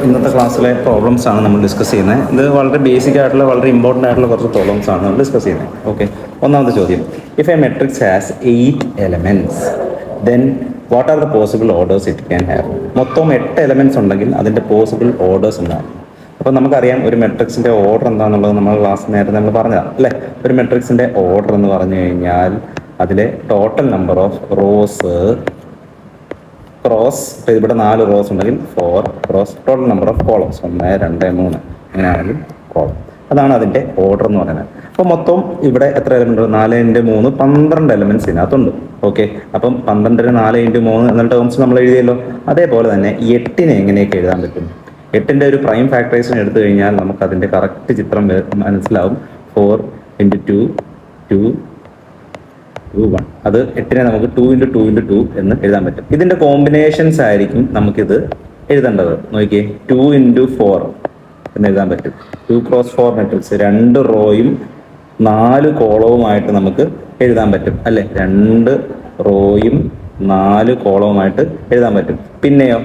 ഇന്നത്തെ ക്ലാസ്സിലെ പ്രോബ്ലംസ് ആണ് നമ്മൾ ഡിസ്കസ് ചെയ്യുന്നത്. ഇത് വളരെ ബേസിക് ആയിട്ടുള്ള വളരെ ഇമ്പോർട്ടൻ്റ് ആയിട്ടുള്ള കുറച്ച് പ്രോബ്ലംസ് ആണ് നമ്മൾ ഡിസ്കസ് ചെയ്യുന്നത്. ഓക്കെ, ഒന്നാമത്തെ ചോദ്യം, if a matrix has 8 elements then what are the possible orders it can have? മൊത്തം 8 എലമെന്റ്സ് ഉണ്ടെങ്കിൽ അതിൻ്റെ പോസിബിൾ ഓർഡേഴ്സ് എന്താണ്? അപ്പോൾ നമുക്കറിയാം ഒരു മെട്രിക്സിൻ്റെ ഓർഡർ എന്താണെന്നുള്ളത് നമ്മൾ നേരത്തെ നമ്മൾ പറഞ്ഞതാണ് അല്ലേ. ഒരു മെട്രിക്സിൻ്റെ ഓർഡർ എന്ന് പറഞ്ഞു കഴിഞ്ഞാൽ അതിലെ total number of rose cross, ഇവിടെ 4 റോസ് ഉണ്ടെങ്കിൽ 4 cross total number of columns 1 2 3 അങ്ങനെയാണെങ്കിൽ കോളം, അതാണ് അതിൻ്റെ ഓർഡർ എന്ന് പറയുന്നത്. അപ്പോൾ മൊത്തം ഇവിടെ എത്ര എലമെന്റ്? 4 × 3 12 എലമെന്റ്സ് ഇതിനകത്തുണ്ട്. ഓക്കെ, അപ്പം 12 4 × 3 എന്ന ടേംസ് നമ്മൾ എഴുതിയല്ലോ. അതേപോലെ തന്നെ 8നെ എങ്ങനെയൊക്കെ എഴുതാൻ പറ്റും? 8ന്റെ ഒരു പ്രൈം ഫാക്ടറൈസേഷൻ എടുത്തു കഴിഞ്ഞാൽ നമുക്ക് അതിൻ്റെ കറക്റ്റ് ചിത്രം മനസ്സിലാവും. 4 × 2 2 2 1. അത് 8നെ നമുക്ക് 2 × 2 × 2 എന്ന് എഴുതാൻ പറ്റും. ഇതിന്റെ കോമ്പിനേഷൻസ് ആയിരിക്കും നമുക്കിത് എഴുതേണ്ടത്. നോക്കിയേ, 2 × 4 എന്ന് എഴുതാൻ പറ്റും. 2 × 4 മെട്രിക്സ് 2 റോയും 4 കോളവുമായിട്ട് നമുക്ക് എഴുതാൻ പറ്റും അല്ലെ. 2 റോയും 4 കോളവുമായിട്ട് എഴുതാൻ പറ്റും. പിന്നെയോ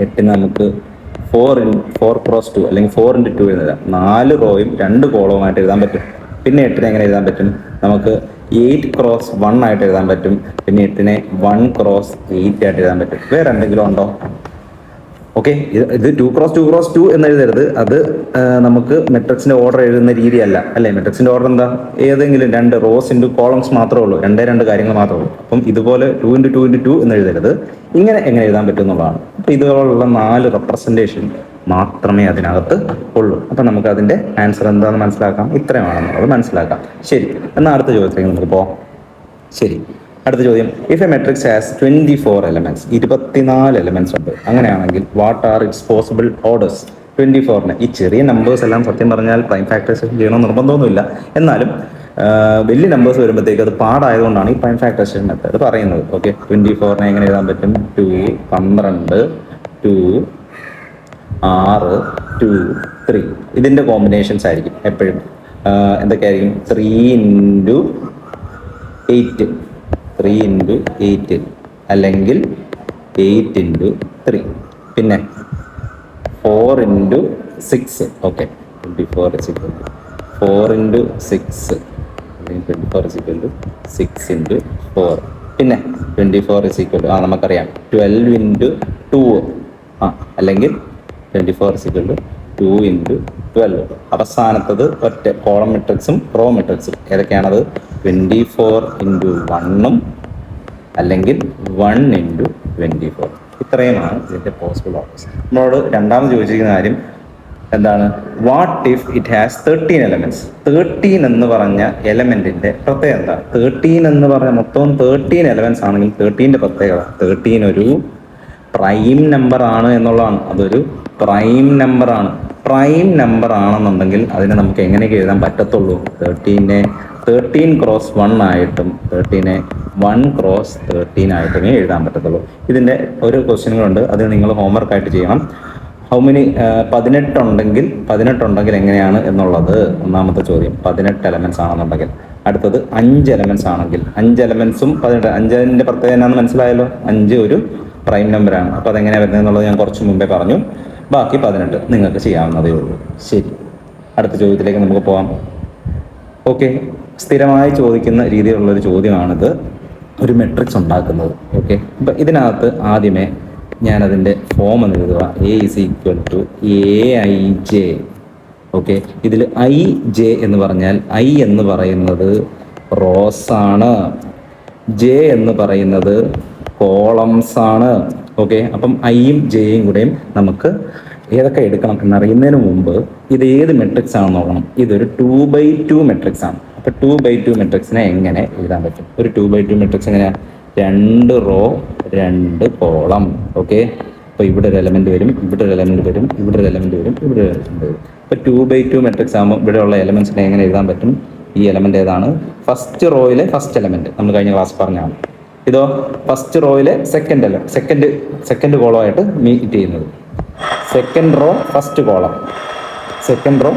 8ന് നമുക്ക് 4 × 2 അല്ലെങ്കിൽ 4 × 2 എന്ന് എഴുതാം. 4 റോയും 2 കോളവുമായിട്ട് എഴുതാൻ പറ്റും. പിന്നെ 8നെ എങ്ങനെ എഴുതാൻ പറ്റും? നമുക്ക് 8 × 1 ആയിട്ട് എഴുതാൻ പറ്റും. പിന്നെ 8നെ 1 × 8 ആയിട്ട് എഴുതാൻ പറ്റും. വേറെ എന്തെങ്കിലും ഉണ്ടോ? ഓക്കെ, ഇത് 2 × 2 × 2 എന്ന് എഴുതരുത്. അത് നമുക്ക് മെട്രിക്സിന്റെ ഓർഡർ എഴുതുന്ന രീതിയല്ല അല്ലേ. മെട്രിക്സിന്റെ ഓർഡർ എന്താ? ഏതെങ്കിലും 2 റോസ് × കോളംസ് മാത്രമേ ഉള്ളൂ, 2 കാര്യങ്ങൾ മാത്രമേ ഉള്ളൂ. അപ്പം ഇതുപോലെ 2 × 2 × 2 എന്ന് എഴുതരുത്. ഇങ്ങനെ എങ്ങനെ എഴുതാൻ പറ്റും എന്നുള്ളതാണ്. അപ്പം ഇതുപോലുള്ള 4 റെപ്രസെന്റേഷൻ മാത്രമേ അതിനകത്ത് ഉള്ളൂ. അപ്പം നമുക്ക് അതിന്റെ ആൻസർ എന്താണെന്ന് മനസ്സിലാക്കാം. ഇത്രയാണെന്നുള്ളത് മനസ്സിലാക്കാം. ശരി, എന്നാൽ അടുത്ത ചോദ്യത്തിലേക്ക് നമുക്ക് പോവാം. ശരി, അടുത്ത ചോദ്യം, if a matrix has 24 elements, 24 elements ഉണ്ട്, അങ്ങനെയാണെങ്കിൽ what are its possible orders? 24ന് ഈ ചെറിയ നമ്പേഴ്സ് എല്ലാം സത്യം പറഞ്ഞാൽ പ്രൈം ഫാക്ടറൈസേഷൻ ചെയ്യണമെന്ന് നിർബന്ധമൊന്നുമില്ല. എന്നാലും വലിയ നമ്പേഴ്സ് വരുമ്പോഴത്തേക്ക് അത് പാടായതുകൊണ്ടാണ് ഈ പ്രൈം ഫാക്ടറൈസേഷൻ മെത്തേഡ് പറയുന്നത്. ഓക്കെ, 24നെ എങ്ങനെ എഴുതാൻ പറ്റും? 2 12 2 6 2 3. ഇതിന്റെ കോമ്പിനേഷൻസ് ആയിരിക്കും എപ്പോഴും എന്തൊക്കെയായിരിക്കും? 3 × 8 3 × 8 അല്ലെങ്കിൽ 8 × 3. പിന്നെ 4 × 6. ഓക്കെ, 24 4 × 6 അല്ലെങ്കിൽ 24 6 × 4. പിന്നെ 24 നമുക്കറിയാം 12 × 2 അല്ലെങ്കിൽ 24 2 × 12. അവസാനത്തത് ഒറ്റ കോളം മെട്രിക്സും റോ മെട്രിക്സും ഏതൊക്കെയാണത്? 24 × 1 അല്ലെങ്കിൽ 1 × 24. ഇത്രയുമാണ് ഇതിന്റെ പോസിബിൾ ഓർഡേഴ്സ്. നമ്മളോട് രണ്ടാമത് ചോദിച്ചിരിക്കുന്ന കാര്യം എന്താണ്? What if it has 13 elements? 13 എന്ന് പറഞ്ഞ എലമെന്റിന്റെ പ്രത്യേകത എന്താ? 13 എന്ന് പറഞ്ഞ മൊത്തം 13 എലമെന്റ്സ് ആണെങ്കിൽ 13ന്റെ പ്രത്യേകത 13 ഒരു പ്രൈം നമ്പർ ആണ് എന്നുള്ളതാണ്. അതൊരു പ്രൈം നമ്പർ ആണ്. പ്രൈം നമ്പർ ആണെന്നുണ്ടെങ്കിൽ അതിനെ നമുക്ക് എങ്ങനെയൊക്കെ എഴുതാൻ പറ്റത്തുള്ളൂ? 13നെ 13 × 1 ആയിട്ടും 13നെ 1 × 13 ആയിട്ടുമേ എഴുതാൻ പറ്റത്തുള്ളൂ. ഇതിന്റെ ഒരു ക്വസ്റ്റ്യനുകളുണ്ട്, അത് നിങ്ങൾ ഹോംവർക്ക് ആയിട്ട് ചെയ്യണം. ഹൗ മെനി 18 ഉണ്ടെങ്കിൽ എങ്ങനെയാണ് എന്നുള്ളത് ഒന്നാമത്തെ ചോദ്യം. 18 എലമെന്റ്സ് ആണെന്നുണ്ടെങ്കിൽ. അടുത്തത് 5 എലമെന്റ്സ് ആണെങ്കിൽ 5 എലമെന്റ്സും 18. 5ന്റെ പ്രത്യേകത എന്നാന്ന് മനസ്സിലായല്ലോ. 5 ഒരു പ്രൈം നമ്പറാണ്. അപ്പോൾ അതെങ്ങനെയാണ് വരുന്നത് എന്നുള്ളത് ഞാൻ കുറച്ച് മുമ്പേ പറഞ്ഞു. ബാക്കി 18 നിങ്ങൾക്ക് ചെയ്യാവുന്നതേ ഉള്ളൂ. ശരി, അടുത്ത ചോദ്യത്തിലേക്ക് നമുക്ക് പോകാം. ഓക്കെ, സ്ഥിരമായി ചോദിക്കുന്ന രീതിയിലുള്ളൊരു ചോദ്യമാണിത്, ഒരു മെട്രിക്സ് ഉണ്ടാക്കുന്നത്. ഓക്കെ, അപ്പം ഇതിനകത്ത് ആദ്യമേ ഞാനതിൻ്റെ ഫോം എന്ന് എഴുതുക. A = Aij. ഓക്കെ, ഇതിൽ IJ എന്ന് പറഞ്ഞാൽ I എന്ന് പറയുന്നത് റോസ് ആണ്, J എന്ന് പറയുന്നത് കോളംസ് ആണ്. ഓക്കെ, അപ്പം ഐയും ജെയും കൂടെയും നമുക്ക് ഏതൊക്കെ എടുക്കണം എന്നറിയുന്നതിന് മുമ്പ് ഇത് ഏത് മെട്രിക്സ് ആണെന്ന് നോക്കണം. ഇതൊരു 2/2 മെട്രിക്സ് ആണ്. അപ്പോൾ 2/2 മെട്രിക്സിനെ എങ്ങനെ എഴുതാൻ പറ്റും? ഒരു 2/2 മെട്രിക്സ് എങ്ങനെയാ? 2 റോ 2 കോളം. ഓക്കെ, അപ്പോൾ ഇവിടെ ഒരു എലമെന്റ് വരും, ഇവിടെ ഒരു എലമെന്റ് വരും, ഇവിടെ ഒരു എലമെന്റ് വരും, ഇവിടെ ഒരു എലമെന്റ് വരും. അപ്പോൾ 2/2 മെട്രിക്സ് ആകുമ്പോൾ ഇവിടെയുള്ള എലമെന്റ്സിനെ എങ്ങനെ എഴുതാൻ പറ്റും? ഈ എലമെന്റ് ഏതാണ്? ഫസ്റ്റ് റോയിലെ ഫസ്റ്റ് എലമെന്റ് നമ്മൾ കഴിഞ്ഞ ക്ലാസ് പറഞ്ഞാണ്. ഇതോ ഫസ്റ്റ് റോയിലെ സെക്കൻഡ് കോളമായിട്ട് മീറ്റ് ചെയ്യുന്നത്. Second row first column, second row.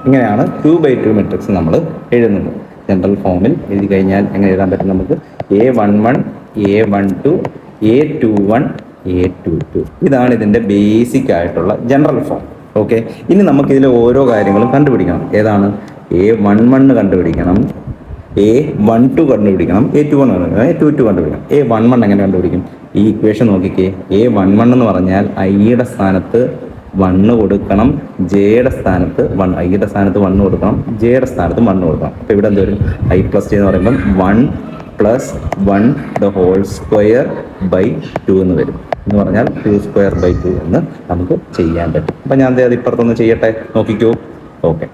ഇങ്ങനെയാണ് 2/2 മെട്രിക്സ് നമ്മൾ എഴുതുന്നത്. ജനറൽ ഫോമിൽ എഴുതി കഴിഞ്ഞാൽ എങ്ങനെ എഴുതാൻ പറ്റും? നമുക്ക് A11 A12 A21 A22. ഇതാണ് ഇതിൻ്റെ ബേസിക് ആയിട്ടുള്ള ജനറൽ ഫോം. ഓക്കെ, ഇനി നമുക്ക് ഇതിലെ ഓരോ കാര്യങ്ങളും കണ്ടുപിടിക്കണം. ഏതാണ്? A11 കണ്ടുപിടിക്കണം, A12 കണ്ടുപിടിക്കണം, A21 കണ്ടുപിടിക്കണം, A22 കണ്ടുപിടിക്കണം. A11 എങ്ങനെ കണ്ടുപിടിക്കും? ഈ ഇക്വേഷൻ നോക്കിക്കേ. A11 എന്ന് പറഞ്ഞാൽ ഐയുടെ സ്ഥാനത്ത് 1 കൊടുക്കണം, ജെയുടെ സ്ഥാനത്ത് ഐയുടെ സ്ഥാനത്ത് 1 കൊടുക്കണം, ജെയുടെ സ്ഥാനത്ത് 1 കൊടുക്കണം. അപ്പോൾ ഇവിടെ എന്ത് വരും? I പ്ലസ് ജെ എന്ന് പറയുമ്പം 1 plus 1 the whole square by 2 എന്ന് വരും. എന്ന് പറഞ്ഞാൽ 2 സ്ക്വയർ ബൈ 2 എന്ന് നമുക്ക് ചെയ്യാൻ പറ്റും. അപ്പം ഞാൻ അത് ഇപ്പുറത്തൊന്ന് ചെയ്യട്ടെ, നോക്കിക്കോ. ഓക്കെ,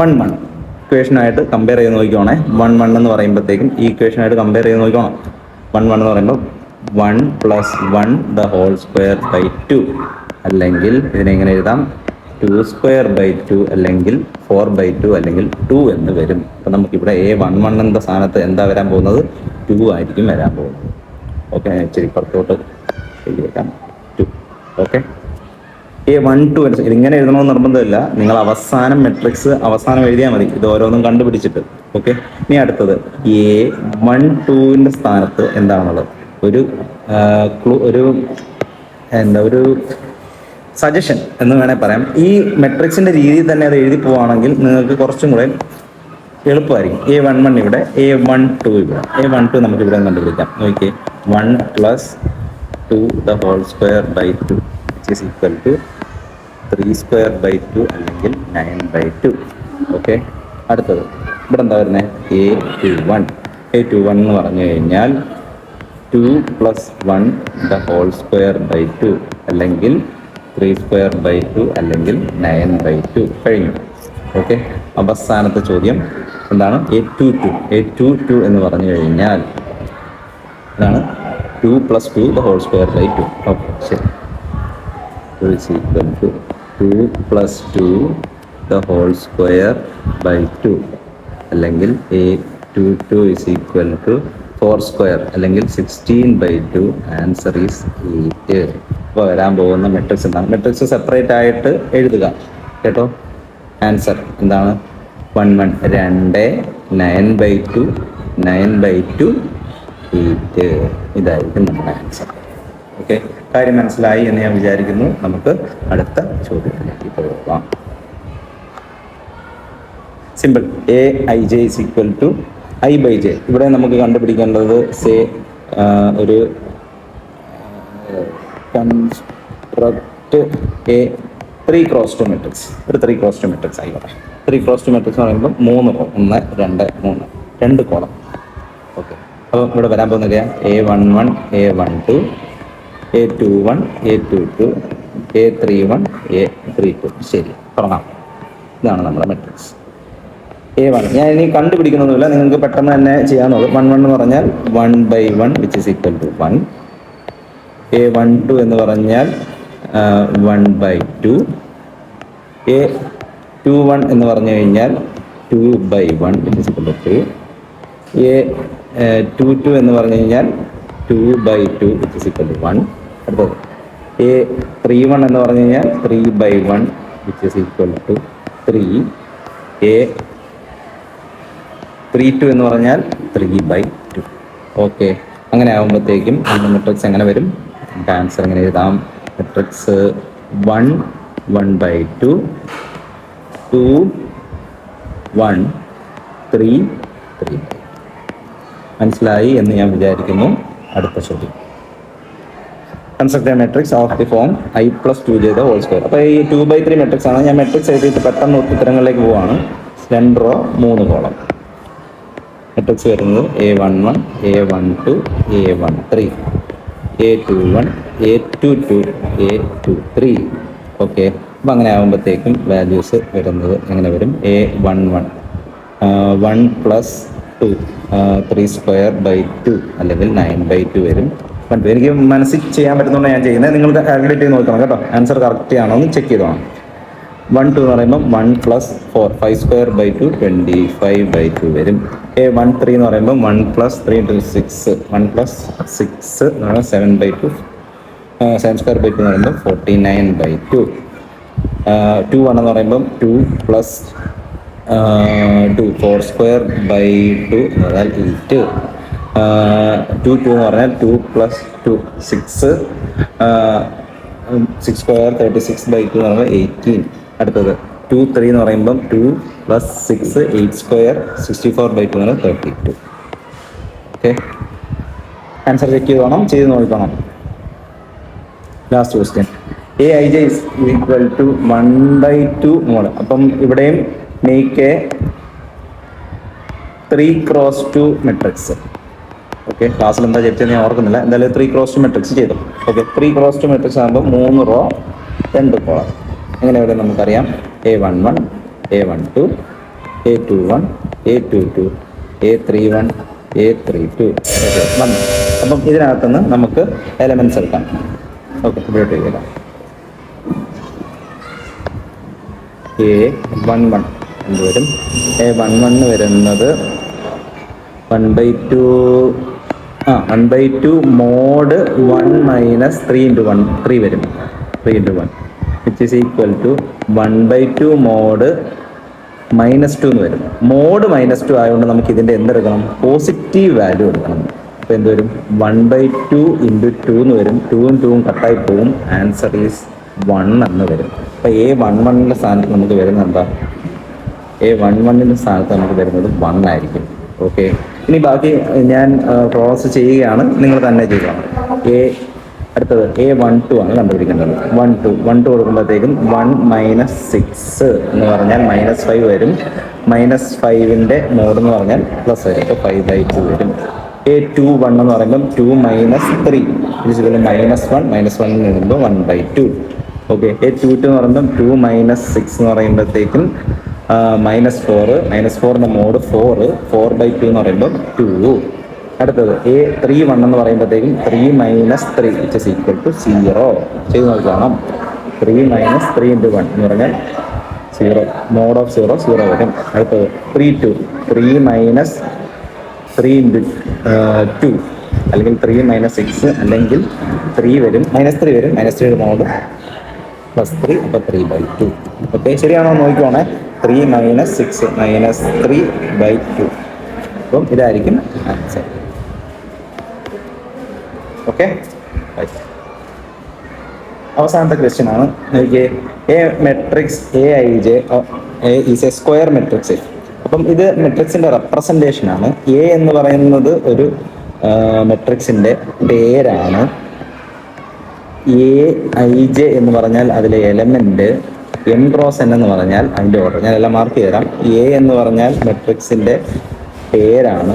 1 ഇക്വേഷനായിട്ട് കമ്പയർ ചെയ്ത് നോക്കിക്കോണേ. 1 എന്ന് പറയുമ്പോഴത്തേക്കും ഈ ഇക്വേഷനായിട്ട് കമ്പയർ ചെയ്ത് നോക്കിക്കോണം. 1 എന്ന് പറയുമ്പോൾ 1 plus 1 the whole square by 2, അല്ലെങ്കിൽ ഇതിനെങ്ങനെ എഴുതാം? 2 സ്ക്വയർ ബൈ 2, അല്ലെങ്കിൽ 4 ബൈ 2, അല്ലെങ്കിൽ 2 എന്ന് വരും. അപ്പം നമുക്കിവിടെ A11 എന്ന സ്ഥാനത്ത് എന്താ വരാൻ പോകുന്നത്? 2 ആയിരിക്കും വരാൻ പോകുന്നത്. ഓക്കെ, ഇച്ചിരി പുറത്തോട്ട് എഴുതിയേക്കാം 2. ഓക്കെ, A12 ഇതിങ്ങനെ എഴുതണമെന്ന് നിർബന്ധമില്ല. നിങ്ങൾ അവസാനം മെട്രിക്സ് അവസാനം എഴുതിയാൽ മതി, ഇത് ഓരോന്നും കണ്ടുപിടിച്ചിട്ട്. ഓക്കെ, ഇനി അടുത്തത് A12ൻ്റെ സ്ഥാനത്ത് എന്താണുള്ളത്? ഒരു സജഷൻ എന്ന് വേണേൽ പറയാം. ഈ മെട്രിക്സിന്റെ രീതിയിൽ തന്നെ അത് എഴുതി പോവുകയാണെങ്കിൽ നിങ്ങൾക്ക് കുറച്ചും കൂടെ എളുപ്പമായിരിക്കും. A11 ഇവിടെ, A12 ഇവിടെ. A12 നമുക്ക് ഇവിടെ കണ്ടുപിടിക്കാം. നോക്കിയേ, 1 plus 2 the whole square by 2 which is equal to 3 square by 2, അല്ലെങ്കിൽ 9 ബൈ 2. ഓക്കെ, അടുത്തത് ഇവിടെ എന്താ വരുന്നത്? A21 എന്ന് പറഞ്ഞു കഴിഞ്ഞാൽ 2 plus 1 the whole square by 2, അല്ലെങ്കിൽ 3 സ്ക്വയർ ബൈ 2, അല്ലെങ്കിൽ 9 ബൈ 2. കഴിഞ്ഞു. ഓക്കെ, അവസാനത്തെ ചോദ്യം എന്താണ്? A22 എന്ന് പറഞ്ഞു കഴിഞ്ഞാൽ ഇതാണ് 2 plus 2 the whole square by 2. Okay, ശരി. 2 is equal to 2 plus 2 the whole square by 2, അല്ലെങ്കിൽ A22 is equal to 4 square, അല്ലെങ്കിൽ 16 by 2. Answer is 8. ഇപ്പോൾ വരാൻ പോകുന്ന മെട്രിക്സ് എന്താണ്? മെട്രിക്സ് സെപ്പറേറ്റ് ആയിട്ട് എഴുതുക കേട്ടോ. ആൻസർ എന്താണ്? 1 1 2 9 by 2 9 by 2 8. ഇതായിരിക്കും നമ്മുടെ ആൻസർ. ഓക്കെ, കാര്യം മനസ്സിലായി എന്ന് ഞാൻ വിചാരിക്കുന്നു. നമുക്ക് അടുത്ത ചോദ്യത്തിലേക്ക് പോകാം. Simple. Aij is equal to I by j. ഇവിടെ നമുക്ക് കണ്ടുപിടിക്കേണ്ടത് ഒരു കൺസ്ട്രക്റ്റ് A 3x2 മെട്രിക്സ്. ഒരു 3x2 മെട്രിക്സ് ആയിക്കോട്ടെ. 3x2 മെട്രിക്സ് എന്ന് പറയുമ്പോൾ 3 റോ, 1 2 3, 2 കോളം. ഓക്കെ, അപ്പോൾ ഇവിടെ വരാൻ പോകുന്നത് A11 A12 A21 A22 A31 A32. ശരി, തുടങ്ങാം. ഇതാണ് നമ്മുടെ മെട്രിക്സ് A1. ഞാൻ ഇനി കണ്ടുപിടിക്കുന്നൊന്നുമില്ല, നിങ്ങൾക്ക് പെട്ടെന്ന് തന്നെ ചെയ്യാന്നുള്ളൂ. 1 1 എന്ന് പറഞ്ഞാൽ 1 by 1 which is equal to 1. A12 എന്ന് പറഞ്ഞാൽ 1 by 2. A21 എന്ന് പറഞ്ഞു കഴിഞ്ഞാൽ 2 by 1 which is equal to 2. A22 എന്ന് പറഞ്ഞു കഴിഞ്ഞാൽ 2 by 2 which is equal to 1. അടുത്തത് A31 എന്ന് പറഞ്ഞു കഴിഞ്ഞാൽ 3 by 1 which is equal to 3. A32 എന്ന് പറഞ്ഞാൽ 3 by 2. ഓക്കെ, അങ്ങനെ ആകുമ്പോഴത്തേക്കും നമ്മുടെ മെട്രിക്സ് എങ്ങനെ വരും? നമുക്ക് ആൻസർ എങ്ങനെ എഴുതാം? Matrix 1 1 by 2 2 1 3 3. മനസ്സിലായി എന്ന് ഞാൻ വിചാരിക്കുന്നു. അടുത്ത ചോദ്യം. Construct A matrix of the form I plus 2j the whole square. അപ്പോൾ ഈ 2 by 3 മെട്രിക്സ് ആണ്. ഞാൻ മെട്രിക്സ് എഴുതിയിട്ട് പെട്ടെന്ന് ഉത്തരങ്ങളിലേക്ക് പോവാണ്. 2 റോ 3 കോളം. മെട്രിക്സ് വരുന്നത് A11 A12 A13 A21 A22 A23. Okay, അപ്പോൾ അങ്ങനെ ആകുമ്പോഴത്തേക്കും വാല്യൂസ് വരുന്നത് എങ്ങനെ വരും? A11 1 plus 2 3 സ്ക്വയർ ബൈ 2, അല്ലെങ്കിൽ 9 by 2 വരും. എനിക്ക് മനസ്സിൽ ചെയ്യാൻ പറ്റുന്നതുകൊണ്ട് ഞാൻ ചെയ്യുന്നത്. നിങ്ങൾ കാൽക്കുലേറ്റ് ചെയ്ത് നോക്കണം കേട്ടോ, ആൻസർ കറക്റ്റ് ആണോ എന്ന് ചെക്ക് ചെയ്തോണം. 1 2 എന്ന് പറയുമ്പോൾ 1 plus 4 5 സ്ക്വയർ ബൈ 2 25 by 2 വരും. A13 എന്ന് പറയുമ്പോൾ 1 plus 3 into 6 1 plus 6 എന്ന് പറയുമ്പോൾ 7 by 2 7 സ്ക്വയർ ബൈ 2 എന്ന് പറയുമ്പോൾ 49 by 2. 21 എന്ന് പറയുമ്പോൾ 2 plus 2 4 സ്ക്വയർ ബൈ 2 എന്ന് പറഞ്ഞാൽ 8. ടു ടു എന്ന് പറഞ്ഞാൽ 2+2 6 6 സ്ക്വയർ 36/2 എന്ന് പറയുമ്പോൾ 18. അടുത്തത് 2 3 എന്ന് പറയുമ്പം 2+6 8 സ്ക്വയർ 64/2 എന്ന് പറയുമ്പോൾ 32. ഓക്കെ, ആൻസർ ചെക്ക് ചെയ്ത് വേണം, ചെയ്ത് നോക്കണം. Last question, Aij is equal to 1/2 mod. അപ്പം ഇവിടെയും make A 3x2 matrix. Okay, ക്ലാസ്സിൽ എന്താ ചെയ്തത് ഞാൻ ഓർക്കുന്നില്ല, എന്തായാലും 3x2 മെട്രിക്സ് ചെയ്തു. ഓക്കെ, 3x2 മെട്രിക്സ് ആകുമ്പോൾ 3 റോ 2 കോളം. എങ്ങനെ വരും നമുക്കറിയാം. A11 A12 A21 A22 A31 A32 വന്നു. അപ്പം ഇതിനകത്തുനിന്ന് നമുക്ക് എലമെന്റ്സ് എടുക്കാം. ഓക്കെ, ഇവിടെ ചെയ്താൽ A11 എന്ത് വരും? A11 വരുന്നത് 1/2 1/2 മോഡ് 1 മൈനസ് 3 × 1 3 വരും. 3 × 1 which is equal to 1/2 mod -2 എന്ന് വരും. മോഡ് -2 ആയതുകൊണ്ട് നമുക്ക് ഇതിൻ്റെ എന്തെടുക്കണം? പോസിറ്റീവ് വാല്യൂ എടുക്കണം. അപ്പോൾ എന്ത് വരും? 1/2 × 2 എന്ന് വരും. 2ഉം 2ഉം കട്ടായി പോവും. ആൻസർ ഈസ് 1 എന്ന് വരും. അപ്പോൾ A11 സ്ഥാനത്ത് നമുക്ക് വരുന്നത് എന്താ? A11 സ്ഥാനത്ത് നമുക്ക് വരുന്നത് 1 ആയിരിക്കും. ഓക്കെ, ഇനി ബാക്കി ഞാൻ പ്രോസസ് ചെയ്യുകയാണ്, നിങ്ങൾ തന്നെ ചെയ്യുകയാണ്. അടുത്തത് A12 ആണ് കണ്ടുപിടിക്കേണ്ടത്. 12 കൊടുക്കുമ്പോഴത്തേക്കും 1 - 6 എന്ന് പറഞ്ഞാൽ -5 വരും. -5ന്റെ മോഡ് എന്ന് പറഞ്ഞാൽ പ്ലസ് വരും. അപ്പോൾ 5/2 വരും. A21 എന്ന് പറയുമ്പം 2 - 3 -1 -1 വരുമ്പോൾ 1/2. ഓക്കെ, A22 എന്ന് പറയുമ്പം 2 - 6 എന്ന് പറയുമ്പോഴത്തേക്കും -4ന്റെ മോഡ് 4/2 എന്ന് പറയുമ്പോൾ 2. അടുത്തത് A31 എന്ന് പറയുമ്പോഴത്തേക്കും 3 - 3 which is equal to 0. ചെയ്ത് നോക്കണം. 3 - 3 × 1 എന്ന് പറഞ്ഞാൽ 0. മോഡ് ഓഫ് 0 0 വരും. അടുത്തത് 3 - 3 × 2 അല്ലെങ്കിൽ 3 - 6 അല്ലെങ്കിൽ 3 വരും. -3 വരും. -3 മോഡ് +3 അപ്പോൾ 3/2. ഓക്കെ, ശരിയാണോ നോക്കിക്കോണേ. 3 - 6 -3/2. അപ്പം ഇതായിരിക്കും ആൻസർ. ഓക്കെ, അവസാനത്തെ ക്വസ്റ്റ്യൻ ആണ്. നോക്കിയേ, A matrix Aij is A square matrix. അപ്പം ഇത് മെട്രിക്സിന്റെ റെപ്രസെന്റേഷൻ ആണ്. എ എന്ന് പറയുന്നത് ഒരു മെട്രിക്സിന്റെ പേരാണ്. Aij എന്ന് പറഞ്ഞാൽ അതിലെ എലമെന്റ്, M×n എന്ന് പറഞ്ഞാൽ അതിന്റെ ഓർഡർ. ഞാൻ എല്ലാം മാർക്ക് ചെയ്ത് തരാം. എ എന്ന് പറഞ്ഞാൽ മെട്രിക്സിന്റെ പേരാണ്.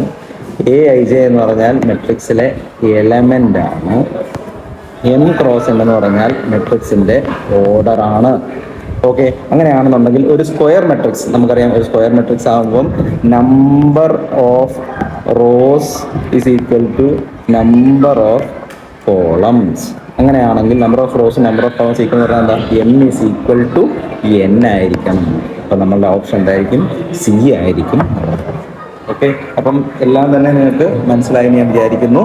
Aij എന്ന് പറഞ്ഞാൽ മെട്രിക്സിലെ എലമെന്റ് ആണ്. M×n എന്ന് പറഞ്ഞാൽ മെട്രിക്സിന്റെ ഓർഡർ ആണ്. ഓക്കെ, അങ്ങനെയാണെന്നുണ്ടെങ്കിൽ ഒരു സ്ക്വയർ മെട്രിക്സ് നമുക്കറിയാം. ഒരു സ്ക്വയർ മെട്രിക്സ് ആകുമ്പം number of rows is equal to number of columns. അങ്ങനെയാണെങ്കിൽ number of rows number of columns equal എന്ന് പറഞ്ഞാൽ എന്താ? M is equal to n ആയിരിക്കണം. അപ്പം നമ്മളുടെ ഓപ്ഷൻ എന്തായിരിക്കും? C ആയിരിക്കും. ഓക്കെ, അപ്പം എല്ലാം തന്നെ നിങ്ങൾക്ക് മനസ്സിലായി ഞാൻ വിചാരിക്കുന്നു.